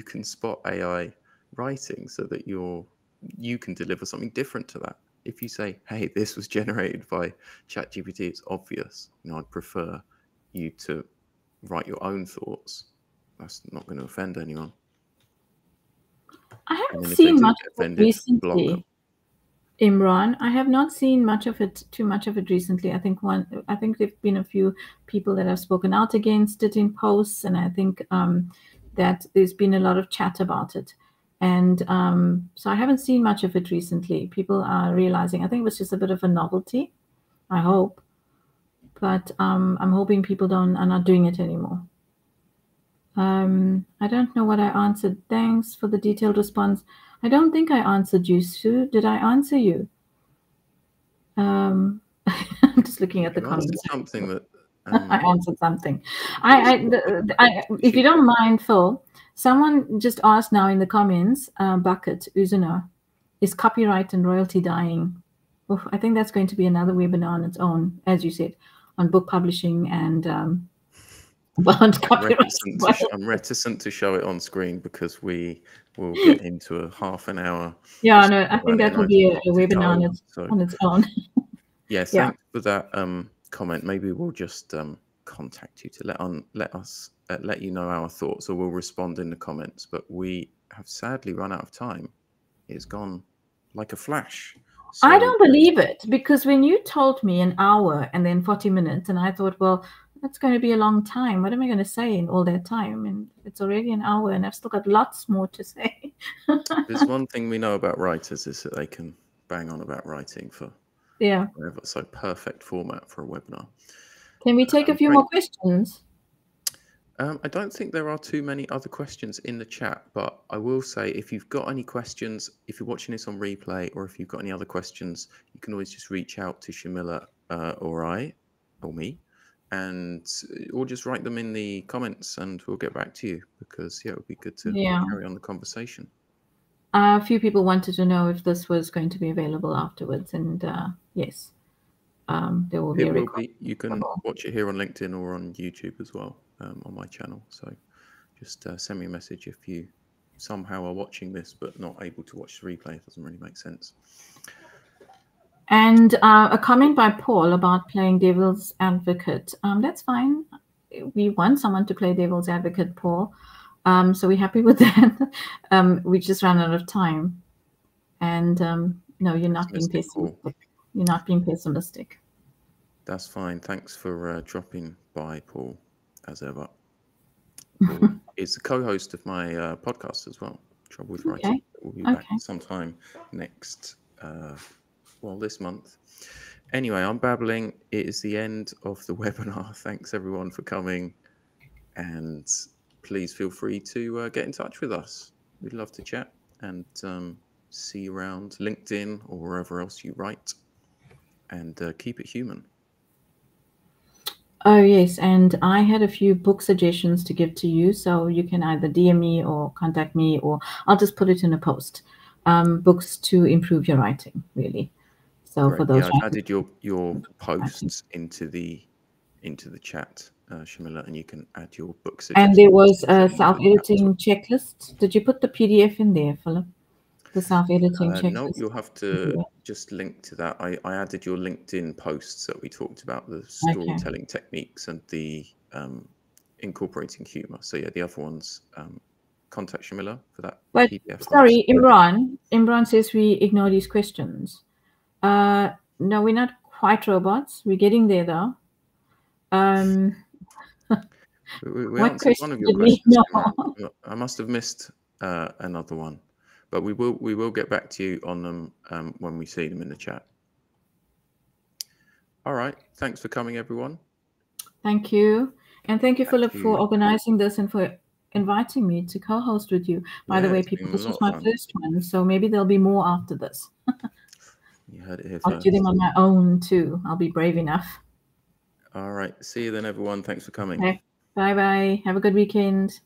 can spot AI writing, so that you can deliver something different to that. If you say, hey, this was generated by ChatGPT, it's obvious. I'd prefer you to write your own thoughts. That's not going to offend anyone. I And haven't then if they seen do much get of it offended, block them. recently, Imran. I have not seen too much of it recently. I think there've been a few people that have spoken out against it in posts, and I think that there's been a lot of chat about it. And so I haven't seen much of it recently. People are realizing, I think it was just a bit of a novelty, I hope. But I'm hoping people are not doing it anymore. I don't know what I answered. Thanks for the detailed response. I don't think I answered you, Sue. Did I answer you? I'm just looking at the You answered comments. something that. I answered something. If you don't mind, Phil, someone just asked now in the comments, Bucket Uzuno, is copyright and royalty dying? Oof, I think that's going to be another webinar on its own, as you said, on book publishing and about copyright. I'm reticent to show it on screen because we will get into a half an hour. Yeah, no, I think that will be a webinar on its own. Yeah, thanks for that comment. Maybe we'll just contact you to let you know our thoughts, or we'll respond in the comments. But we have sadly run out of time. It's gone like a flash. So, I don't believe it, because when you told me an hour and then 40 minutes, and I thought, well, that's going to be a long time. What am I going to say in all that time? And it's already an hour, and I've still got lots more to say. There's one thing we know about writers is that they can bang on about writing for forever. So perfect format for a webinar. Can we take a few more questions? I don't think there are too many other questions in the chat, but I will say, if you've got any questions, if you're watching this on replay, or if you've got any other questions, you can always just reach out to Shamila or me, or just write them in the comments and we'll get back to you, because it would be good to carry on the conversation. A few people wanted to know if this was going to be available afterwards, and yes, there will be a record. You can watch it here on LinkedIn or on YouTube as well, on my channel. So just send me a message if you somehow are watching this but not able to watch the replay. It doesn't really make sense. And a comment by Paul about playing devil's advocate. That's fine. We want someone to play devil's advocate, Paul. So we're happy with that. We just ran out of time. And no, you're not being pessimistic. You're not being pessimistic. That's fine. Thanks for dropping by, Paul, as ever. Paul is the co-host of my podcast as well, Trouble with Writing. We'll be back sometime next, this month. Anyway, I'm babbling. It is the end of the webinar. Thanks, everyone, for coming. And please feel free to get in touch with us. We'd love to chat and see you around LinkedIn or wherever else you write. And keep it human. Oh, yes. And I had a few book suggestions to give to you. So you can either DM me or contact me, or I'll just put it in a post. Books to improve your writing, really. So for those, I've added your posts into the chat, Shamila, and you can add your book suggestions. And there was a self-editing checklist. Did you put the PDF in there, Philip? The self-editing checklist? No, you'll have to just link to that. I added your LinkedIn posts that we talked about, the storytelling techniques and the incorporating humor. So yeah, the other ones, contact Shamila for that PDF. Sorry, Imran says we ignore these questions. No, we're not quite robots. We're getting there, though. We answered one of your questions. I must have missed another one. But we will get back to you on them when we see them in the chat. All right. Thanks for coming, everyone. Thank you. And thank you, Philip, for organizing this and for inviting me to co-host with you. By the way, people, this was my first one, so maybe there'll be more after this. You heard it here I'll do them on my own, too. I'll be brave enough. All right. See you then, everyone. Thanks for coming. Okay. Bye-bye. Have a good weekend.